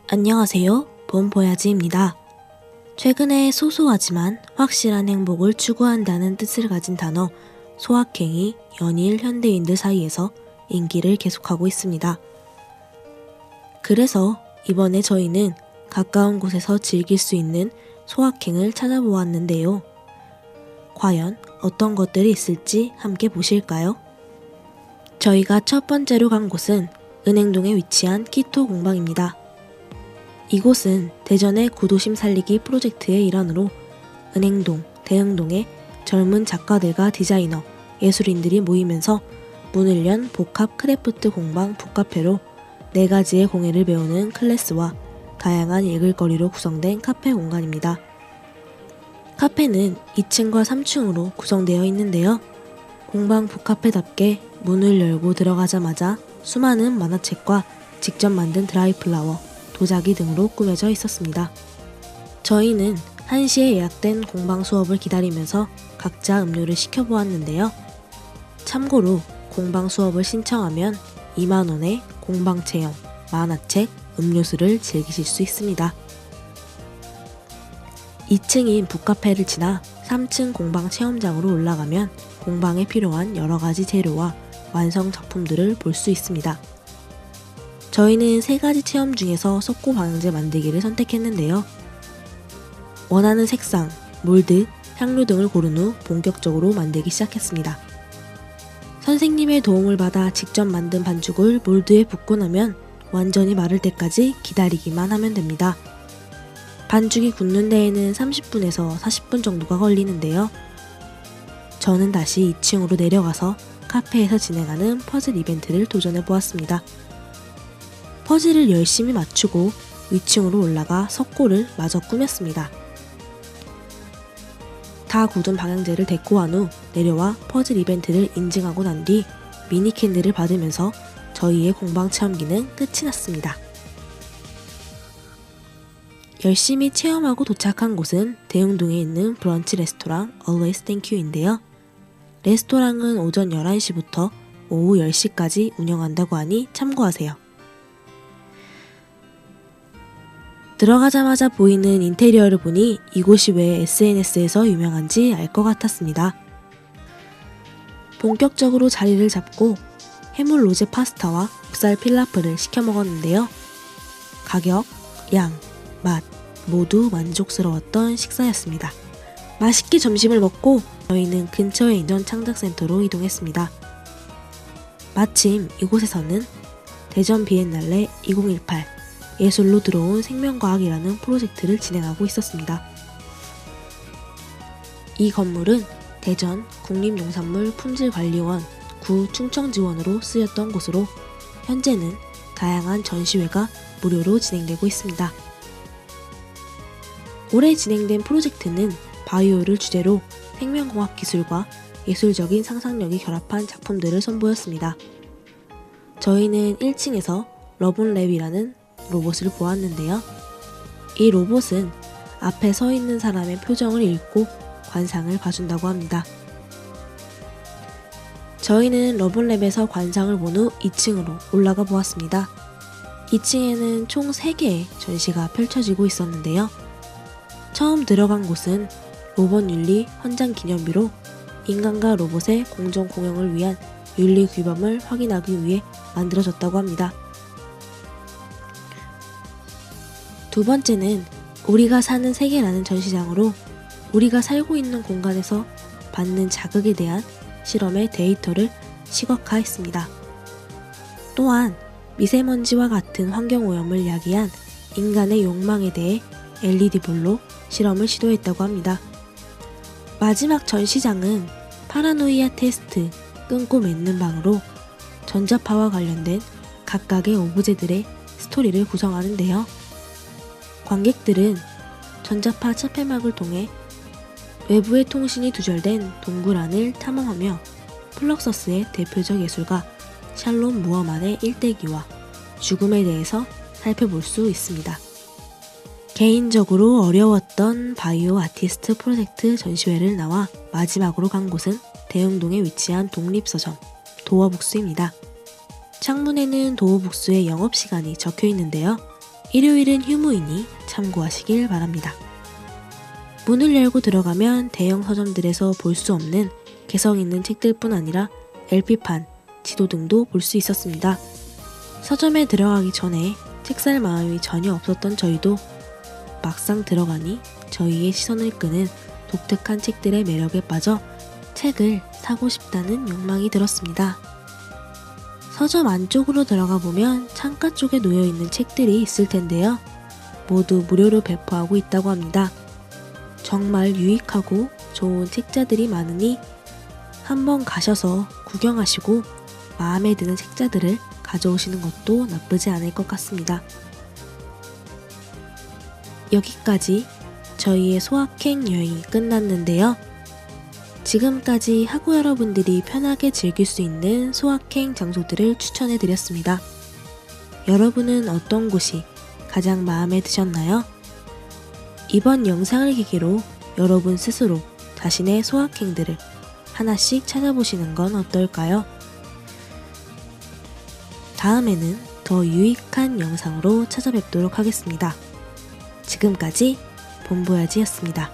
안녕하세요. 봄보야지입니다. 최근에 소소하지만 확실한 행복을 추구한다는 뜻을 가진 단어 소확행이 연일 현대인들 사이에서 인기를 계속하고 있습니다. 그래서 이번에 저희는 가까운 곳에서 즐길 수 있는 소확행을 찾아보았는데요. 과연 어떤 것들이 있을지 함께 보실까요? 저희가 첫 번째로 간 곳은 은행동에 위치한 키토 공방입니다. 이곳은 대전의 구도심 살리기 프로젝트의 일환으로 은행동, 대흥동에 젊은 작가들과 디자이너, 예술인들이 모이면서 문을 연 복합 크래프트 공방 북카페로 4가지의 공예를 배우는 클래스와 다양한 읽을거리로 구성된 카페 공간입니다. 카페는 2층과 3층으로 구성되어 있는데요. 공방 북카페답게 문을 열고 들어가자마자 수많은 만화책과 직접 만든 드라이플라워, 도자기 등으로 꾸며져 있었습니다. 저희는 1시에 예약된 공방 수업을 기다리면서 각자 음료를 시켜보았는데요. 참고로 공방 수업을 신청하면 2만원에 공방 체험, 만화책, 음료수를 즐기실 수 있습니다. 2층인 북카페를 지나 3층 공방 체험장으로 올라가면 공방에 필요한 여러가지 재료와 완성 작품들을 볼 수 있습니다. 저희는 3가지 체험 중에서 석고 방향제 만들기를 선택했는데요. 원하는 색상, 몰드, 향료 등을 고른 후 본격적으로 만들기 시작했습니다. 선생님의 도움을 받아 직접 만든 반죽을 몰드에 붓고 나면 완전히 마를 때까지 기다리기만 하면 됩니다. 반죽이 굳는 데에는 30분에서 40분 정도가 걸리는데요. 저는 다시 2층으로 내려가서 카페에서 진행하는 퍼즐 이벤트를 도전해 보았습니다. 퍼즐을 열심히 맞추고 위층으로 올라가 석고를 마저 꾸몄습니다. 다 굳은 방향제를 데코한 후 내려와 퍼즐 이벤트를 인증하고 난 뒤 미니 캔들을 받으면서 저희의 공방 체험기는 끝이 났습니다. 열심히 체험하고 도착한 곳은 대흥동에 있는 브런치 레스토랑 Always Thank You인데요. 레스토랑은 오전 11시부터 오후 10시까지 운영한다고 하니 참고하세요. 들어가자마자 보이는 인테리어를 보니 이곳이 왜 SNS에서 유명한지 알 것 같았습니다. 본격적으로 자리를 잡고 해물 로제 파스타와 목살 필라프를 시켜 먹었는데요. 가격, 양, 맛 모두 만족스러웠던 식사였습니다. 맛있게 점심을 먹고 저희는 근처에 있는 창작센터로 이동했습니다. 마침 이곳에서는 대전 비엔날레 2018 예술로 들어온 생명과학이라는 프로젝트를 진행하고 있었습니다. 이 건물은 대전 국립농산물 품질관리원 구 충청지원으로 쓰였던 곳으로 현재는 다양한 전시회가 무료로 진행되고 있습니다. 올해 진행된 프로젝트는 바이오를 주제로 생명공학 기술과 예술적인 상상력이 결합한 작품들을 선보였습니다. 저희는 1층에서 러본랩이라는 로봇을 보았는데요. 이 로봇은 앞에 서 있는 사람의 표정을 읽고 관상을 봐준다고 합니다. 저희는 러본랩에서 관상을 본 후 2층으로 올라가 보았습니다. 2층에는 총 3개의 전시가 펼쳐지고 있었는데요. 처음 들어간 곳은 로봇 윤리 헌장 기념비로 인간과 로봇의 공정 공영을 위한 윤리 규범을 확인하기 위해 만들어졌다고 합니다. 두 번째는 우리가 사는 세계라는 전시장으로 우리가 살고 있는 공간에서 받는 자극에 대한 실험의 데이터를 시각화했습니다. 또한 미세먼지와 같은 환경오염을 야기한 인간의 욕망에 대해 LED불로 실험을 시도했다고 합니다. 마지막 전시장은 파라노이아 테스트, 끊고 맺는 방으로 전자파와 관련된 각각의 오브제들의 스토리를 구성하는데요. 관객들은 전자파 차폐막을 통해 외부의 통신이 두절된 동굴 안을 탐험하며 플럭서스의 대표적 예술가 샬롬 무어만의 일대기와 죽음에 대해서 살펴볼 수 있습니다. 개인적으로 어려웠던 바이오 아티스트 프로젝트 전시회를 나와 마지막으로 간 곳은 대흥동에 위치한 독립서점 도어북스입니다. 창문에는 도어북스의 영업시간이 적혀 있는데요. 일요일은 휴무이니 참고하시길 바랍니다. 문을 열고 들어가면 대형 서점들에서 볼 수 없는 개성 있는 책들뿐 아니라 LP판, 지도 등도 볼 수 있었습니다. 서점에 들어가기 전에 책 살 마음이 전혀 없었던 저희도 막상 들어가니 저희의 시선을 끄는 독특한 책들의 매력에 빠져 책을 사고 싶다는 욕망이 들었습니다. 서점 안쪽으로 들어가 보면 창가 쪽에 놓여있는 책들이 있을 텐데요. 모두 무료로 배포하고 있다고 합니다. 정말 유익하고 좋은 책자들이 많으니 한번 가셔서 구경하시고 마음에 드는 책자들을 가져오시는 것도 나쁘지 않을 것 같습니다. 여기까지 저희의 소확행 여행이 끝났는데요. 지금까지 학우 여러분들이 편하게 즐길 수 있는 소확행 장소들을 추천해 드렸습니다. 여러분은 어떤 곳이 가장 마음에 드셨나요? 이번 영상을 계기로 여러분 스스로 자신의 소확행들을 하나씩 찾아보시는 건 어떨까요? 다음에는 더 유익한 영상으로 찾아뵙도록 하겠습니다. 지금까지 본보야지였습니다.